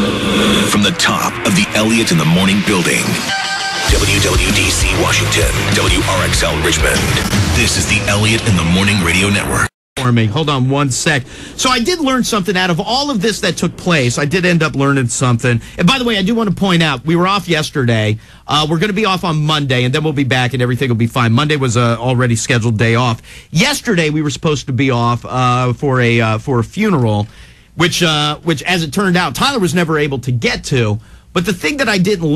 From the top of the Elliot in the Morning building, WWDC Washington, WRXL Richmond. This is the Elliot in the Morning Radio Network. For me. Hold on one sec. So I did learn something out of all of this that took place. I did end up learning something. And by the way, I do want to point out, we were off yesterday. We're going to be off on Monday, and then we'll be back, and everything will be fine. Monday was a already scheduled day off. Yesterday, we were supposed to be off for a funeral, which as it turned out, Tyler was never able to get to. But the thing that I didn't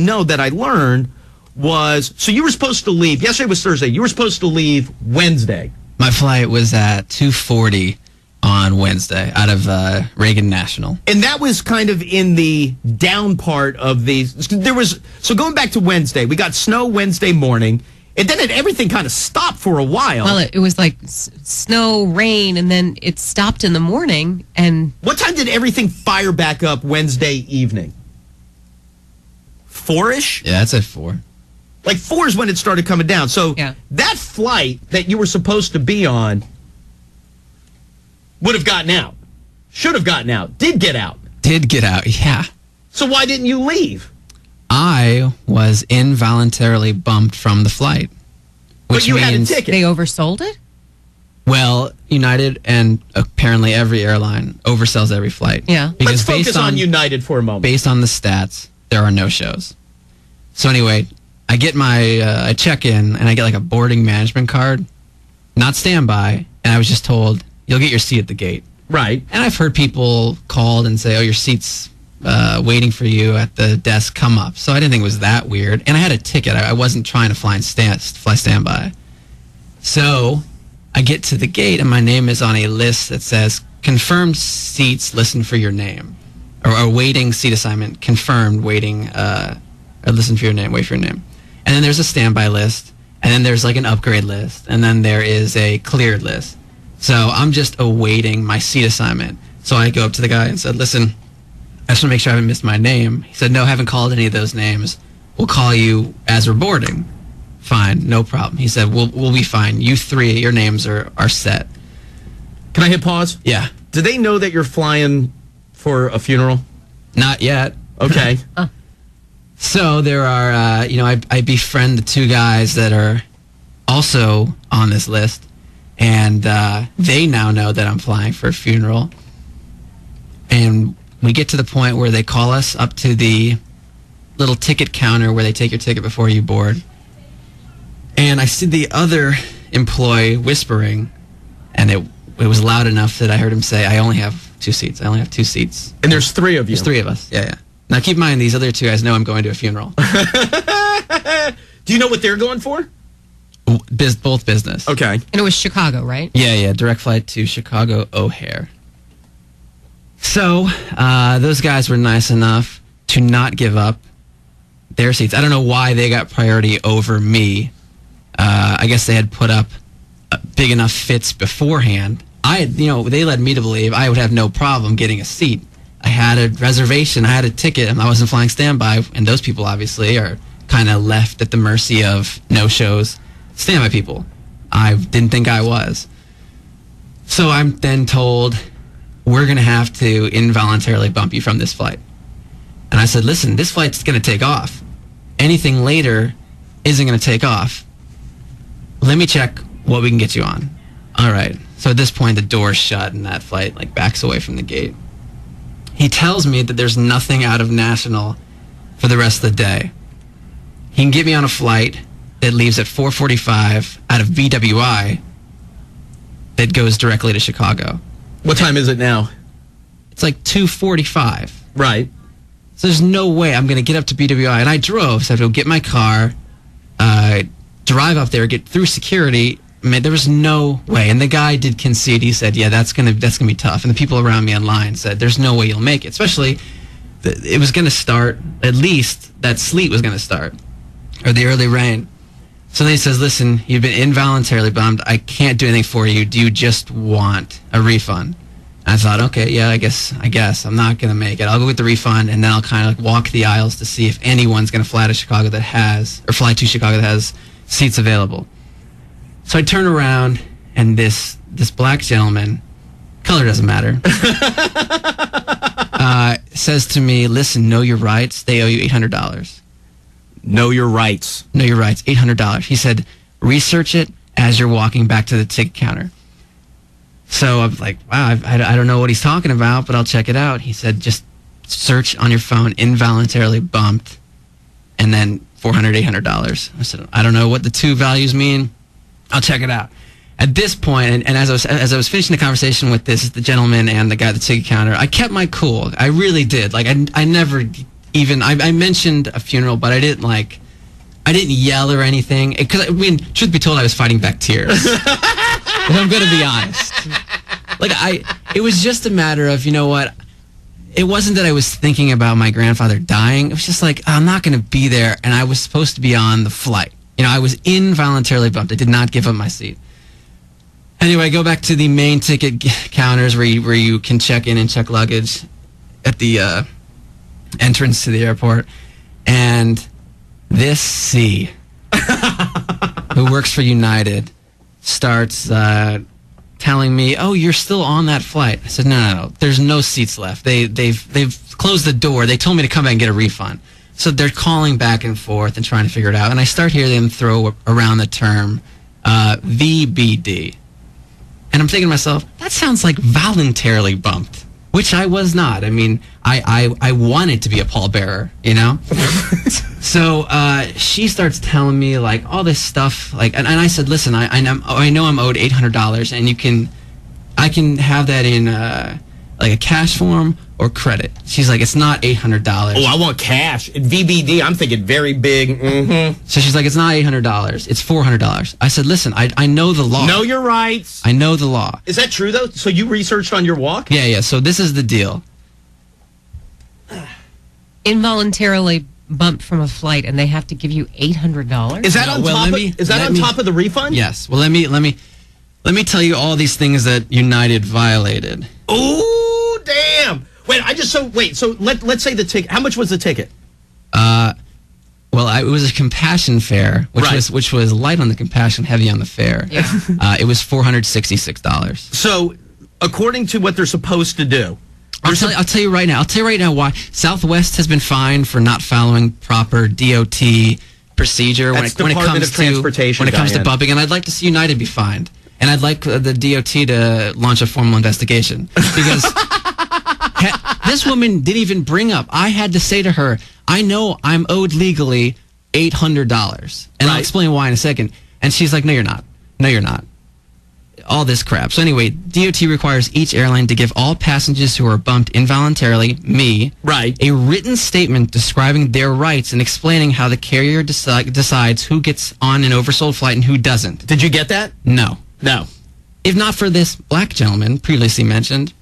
know that I learned was, so you were supposed to leave. Yesterday was Thursday. You were supposed to leave Wednesday. My flight was at 2:40 on Wednesday out of Reagan National. And that was kind of in the down part of the... So going back to Wednesday, we got snow Wednesday morning, and then everything kind of stopped for a while. Well, it was like snow, rain, and then it stopped in the morning. And what time did everything fire back up Wednesday evening? 4-ish? Yeah, that's at 4. Like 4 is when it started coming down. So that flight that you were supposed to be on would have gotten out. Should have gotten out. Did get out. Did get out, yeah. So why didn't you leave? I was involuntarily bumped from the flight. But you had a ticket. They oversold it? Well, United and apparently every airline oversells every flight. Yeah. Let's Because focus on United for a moment. Based on the stats, there are no shows. So anyway, I get I check in, and I get like a boarding management card, not standby, and I was just told, you'll get your seat at the gate. Right. And I've heard people called and say, oh, your seat's waiting for you at the desk, come up. So I didn't think it was that weird. And I had a ticket. I wasn't trying to fly standby. So I get to the gate, and my name is on a list that says, confirmed seats, listen for your name. Or waiting seat assignment, confirmed, waiting, listen for your name, wait for your name. And then there's a standby list, and then there's like an upgrade list, and then there is a cleared list. So I'm just awaiting my seat assignment. So I go up to the guy and said, listen, I just want to make sure I haven't missed my name. He said, no, I haven't called any of those names. We'll call you as we're boarding. Fine, no problem. He said, we'll be fine. You three, your names are set. Can I hit pause? Yeah. Do they know that you're flying for a funeral? Not yet. Okay. So there are, I befriend the two guys that are also on this list, and they now know that I'm flying for a funeral. And we get to the point where they call us up to the little ticket counter where they take your ticket before you board. And I see the other employee whispering, and it was loud enough that I heard him say, I only have 2 seats. I only have 2 seats. And there's 3 of you. There's 3 of us. Yeah. Now, keep in mind, these other 2 guys know I'm going to a funeral. Do you know what they're going for? Both business. Okay. And it was Chicago, right? Yeah. Direct flight to Chicago O'Hare. So, those guys were nice enough to not give up their seats. I don't know why they got priority over me. I guess they had put up big enough fits beforehand. They led me to believe I would have no problem getting a seat. I had a reservation, I had a ticket, and I wasn't flying standby, and those people obviously are kind of left at the mercy of no-shows. Standby people. I didn't think I was. So I'm then told, we're going to have to involuntarily bump you from this flight. And I said, listen, this flight's going to take off. Anything later isn't going to take off. Let me check what we can get you on. All right. So at this point, the door's shut, and that flight backs away from the gate. He tells me that there's nothing out of National for the rest of the day. He can get me on a flight that leaves at 4:45 out of BWI that goes directly to Chicago. What time is it now? It's like 2:45. Right. So there's no way I'm going to get up to BWI. And I drove, so I had to go get my car, drive up there, get through security. I mean, there was no way. And the guy did concede. He said, yeah, that's gonna be tough. And the people around me online said, there's no way you'll make it. Especially, it was going to start, at least that sleet was going to start, or the early rain. So then he says, listen, you've been involuntarily bumped. I can't do anything for you. Do you just want a refund? And I thought, okay, yeah, I guess I'm not going to make it. I'll go get the refund, and then I'll kind of walk the aisles to see if anyone's going to fly to Chicago that has seats available. So I turn around, and this this black gentleman, color doesn't matter, says to me, listen, know your rights. They owe you $800. Know your rights. Know your rights, $800. He said, research it as you're walking back to the ticket counter. So I'm like, wow, I don't know what he's talking about, but I'll check it out. He said, just search on your phone, involuntarily bumped, and then $400, $800. I said, I don't know what the two values mean. I'll check it out. At this point, and as I was finishing the conversation with the gentleman and the guy at the ticket counter, I kept my cool. I really did. Like, I never even, I mentioned a funeral, but I didn't yell or anything. Because, I mean, truth be told, I was fighting back tears. If I'm going to be honest. Like, it was just a matter of, you know what, it wasn't that I was thinking about my grandfather dying. It was just like, I'm not going to be there, and I was supposed to be on the flight. You know, I was involuntarily bumped. I did not give up my seat. Anyway, I go back to the main ticket counters where you can check in and check luggage at the entrance to the airport. And this C, who works for United, starts telling me, "Oh, you're still on that flight." I said, "No. There's no seats left. They've closed the door. They told me to come back and get a refund." So they're calling back and forth and trying to figure it out. And I start hearing them throw around the term VBD. And I'm thinking to myself, that sounds like voluntarily bumped, which I was not. I mean, I wanted to be a pallbearer, you know? So she starts telling me, like, all this stuff. Like, and I said, listen, I know I'm owed $800, and I can have that in like a cash form or credit. She's like, it's not $800. Oh, I want cash. At VBD, I'm thinking very big. Mm-hmm. So she's like, it's not $800. It's $400. I said, listen, I know the law. Know your rights. I know the law. Is that true, though? So you researched on your walk? Yeah. So this is the deal. Involuntarily bumped from a flight, and they have to give you $800? Is that on top of the refund? Yes. Well, let me tell you all these things that United violated. Oh, damn. So let's say the ticket. How much was the ticket? Well, it was a compassion fare, which was light on the compassion, heavy on the fare. Yeah. It was $466. So, according to what they're supposed to do, I'll tell you right now why. Southwest has been fined for not following proper DOT procedure when it comes to bumping, and I'd like to see United be fined. And I'd like the DOT to launch a formal investigation. Because this woman didn't even bring up. I had to say to her, I know I'm owed legally $800. And I'll explain why in a second. And she's like, no, you're not. No, you're not. All this crap. So anyway, DOT requires each airline to give all passengers who are bumped involuntarily, a written statement describing their rights and explaining how the carrier decides who gets on an oversold flight and who doesn't. Did you get that? No. No. If not for this black gentleman previously mentioned,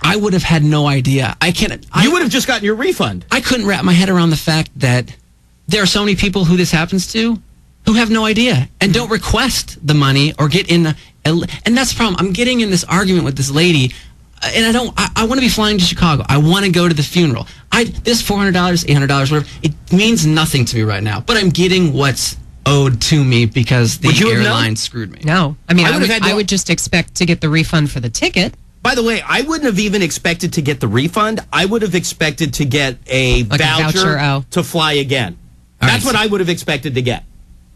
I would have had no idea. You would have just gotten your refund. I couldn't wrap my head around the fact that there are so many people who this happens to who have no idea and don't request the money or get in. And that's the problem. I'm getting in this argument with this lady, and I want to be flying to Chicago. I want to go to the funeral. This $400, $800, whatever, it means nothing to me right now. But I'm getting what's owed to me because the airline screwed me. No. I mean, I would just expect to get the refund for the ticket. By the way, I wouldn't have even expected to get the refund. I would have expected to get a voucher to fly again. That's what I would have expected to get.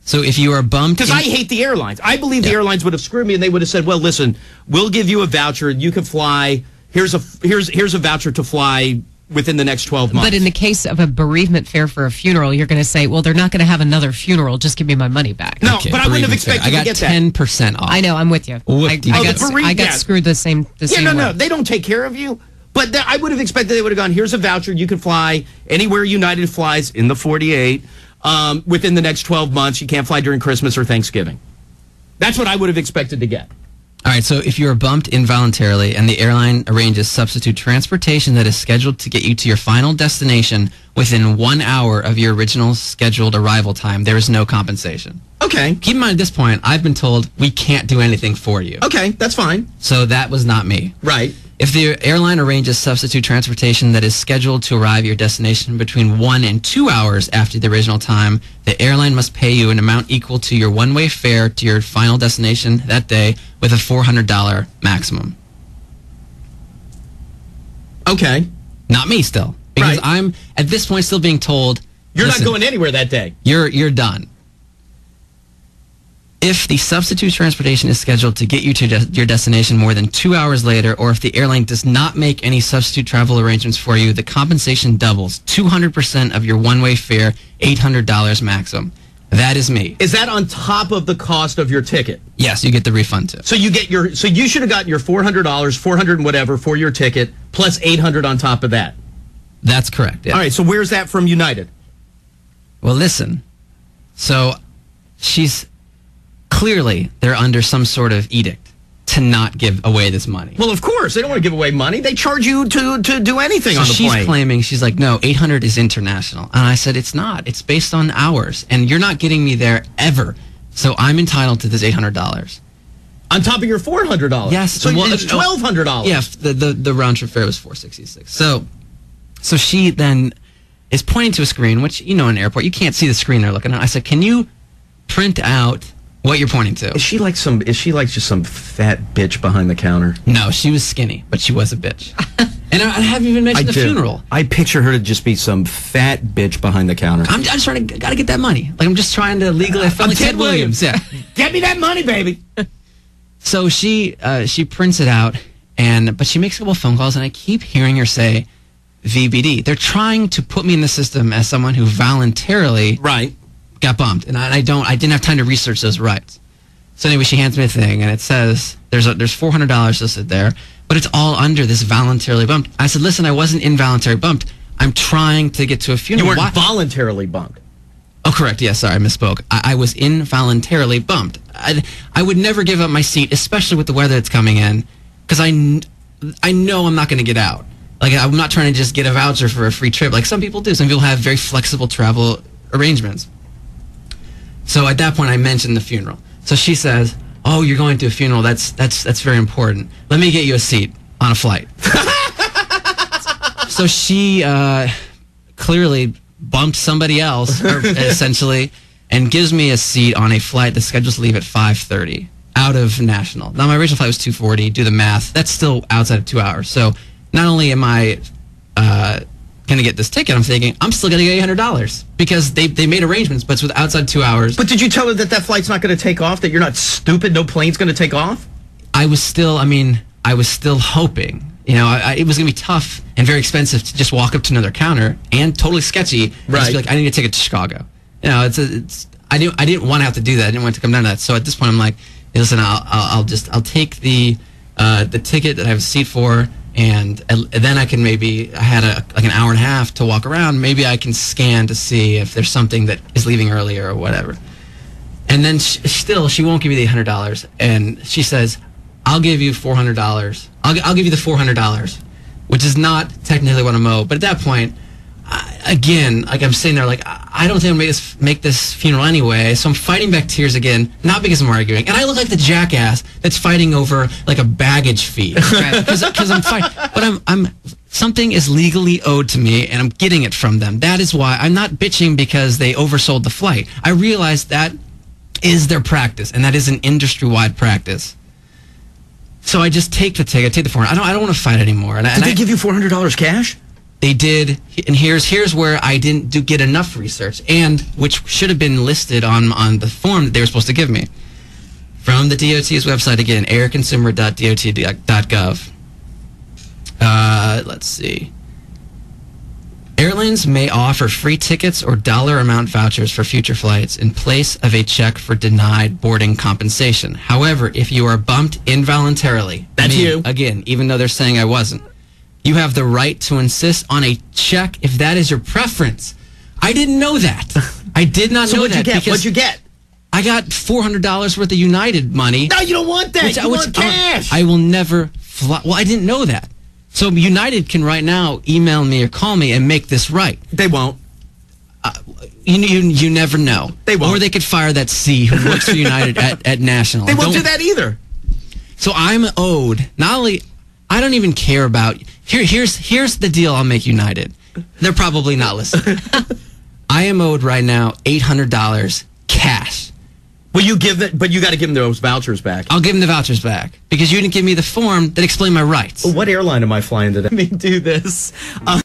So if you are bumped... Because I hate the airlines. I believe the airlines would have screwed me, and they would have said, well, listen, we'll give you a voucher. You can fly. Here's a voucher to fly within the next 12 months. But in the case of a bereavement fare for a funeral, you're going to say, well, they're not going to have another funeral. Just give me my money back. No, but I wouldn't have expected to get that. I got 10% off. I know, I'm with you. I got screwed the same way. No, they don't take care of you. But I would have expected they would have gone, here's a voucher. You can fly anywhere United flies in the 48 within the next 12 months. You can't fly during Christmas or Thanksgiving. That's what I would have expected to get. All right, so if you are bumped involuntarily and the airline arranges substitute transportation that is scheduled to get you to your final destination within 1 hour of your original scheduled arrival time, there is no compensation. Okay. Keep in mind, at this point, I've been told we can't do anything for you. Okay, that's fine. So that was not me. Right. If the airline arranges substitute transportation that is scheduled to arrive at your destination between 1 and 2 hours after the original time, the airline must pay you an amount equal to your one-way fare to your final destination that day with a $400 maximum. Okay. Not me still. Because I'm, at this point, still being told, You're not going anywhere that day. You're done. If the substitute transportation is scheduled to get you to your destination more than 2 hours later, or if the airline does not make any substitute travel arrangements for you, the compensation doubles. 200% of your one-way fare, $800 maximum. That is me. Is that on top of the cost of your ticket? Yes, you get the refund too. So you should have gotten your $400, 400 and whatever for your ticket, plus 800 on top of that. That's correct. Yeah. All right, so where's that from United? Well, listen. So clearly they're under some sort of edict to not give away this money. Well, of course. They don't want to give away money. They charge you to do anything on the plane. She's claiming, she's like, no, 800 is international. And I said, it's not. It's based on hours. And you're not getting me there ever. So I'm entitled to this $800. On top of your $400? Yes. So it's $1,200. Yeah, the round trip fare was $466. So she then is pointing to a screen, which, in an airport, you can't see the screen they're looking at. I said, can you print out what you're pointing to? Is she like just some fat bitch behind the counter? No, she was skinny, but she was a bitch. And I haven't even mentioned the funeral. I picture her to just be some fat bitch behind the counter. I'm just trying to gotta get that money. Like, I'm just trying to legally. I felt like Ted Williams. Yeah, get me that money, baby. So she prints it out, but she makes a couple phone calls, and I keep hearing her say VBD. They're trying to put me in the system as someone who voluntarily got bumped, and I didn't have time to research those rights. So anyway, she hands me a thing, and it says there's $400 listed there, but it's all under this voluntarily bumped. I said, listen, I wasn't involuntarily bumped. I'm trying to get to a funeral. You weren't voluntarily bumped. Oh, correct. Yeah, sorry, I misspoke. I was involuntarily bumped. I would never give up my seat, especially with the weather that's coming in, because I know I'm not going to get out. Like, I'm not trying to just get a voucher for a free trip like some people do. Some people have very flexible travel arrangements. So at that point, I mentioned the funeral. So she says, "Oh, you're going to a funeral. That's very important. Let me get you a seat on a flight." So she clearly bumped somebody else, essentially, and gives me a seat on a flight that's scheduled to leave at 5:30 out of National. Now, my original flight was 2:40. Do the math. That's still outside of 2 hours. So not only am I going to get this ticket, I'm thinking I'm still going to get $800 because they made arrangements, but it's with outside 2 hours. But did you tell her that flight's not going to take off, that you're not stupid, no plane's going to take off? I was still hoping. It was going to be tough and very expensive to just walk up to another counter and totally sketchy and just be like, I need a ticket to Chicago. I didn't want to have to do that. I didn't want it to come down to that. So at this point, I'm like, hey, listen, I'll take the ticket that I have a seat for, and then I can I had an hour and a half to walk around. Maybe I can scan to see if there's something that is leaving earlier or whatever. And then she won't give me the $800, and she says, I'll give you $400. I'll give you the $400, which is not technically what I'm owed. But at that point, again, like I'm sitting there, like I don't think I'll make this funeral anyway. So I'm fighting back tears again, not because I'm arguing, and I look like the jackass that's fighting over like a baggage fee because I'm fighting. But I'm something is legally owed to me, and I'm getting it from them. That is why I'm not bitching because they oversold the flight. I realize that is their practice, and that is an industry-wide practice. So I just take the ticket, take the $400. I don't want to fight anymore. Did they give you $400 cash? They did, and here's where I didn't get enough research, and which should have been listed on the form that they were supposed to give me. From the DOT's website again, airconsumer.dot.gov. Let's see. Airlines may offer free tickets or dollar amount vouchers for future flights in place of a check for denied boarding compensation. However, if you are bumped involuntarily, that's you. Again, even though they're saying I wasn't, you have the right to insist on a check if that is your preference. I didn't know that. I did not know that. What'd you get? I got $400 worth of United money. No, you don't want that. You want cash. I will never fly. Well, I didn't know that. So United can right now email me or call me and make this right. They won't. You never know. They won't. Or they could fire that C who works for United at National. They won't do that either. So I'm owed, not only, I don't even care about, here's the deal I'll make United. They're probably not listening. I am owed right now $800 cash. Well, but you got to give them those vouchers back. I'll give them the vouchers back because you didn't give me the form that explained my rights. What airline am I flying today? Let me do this.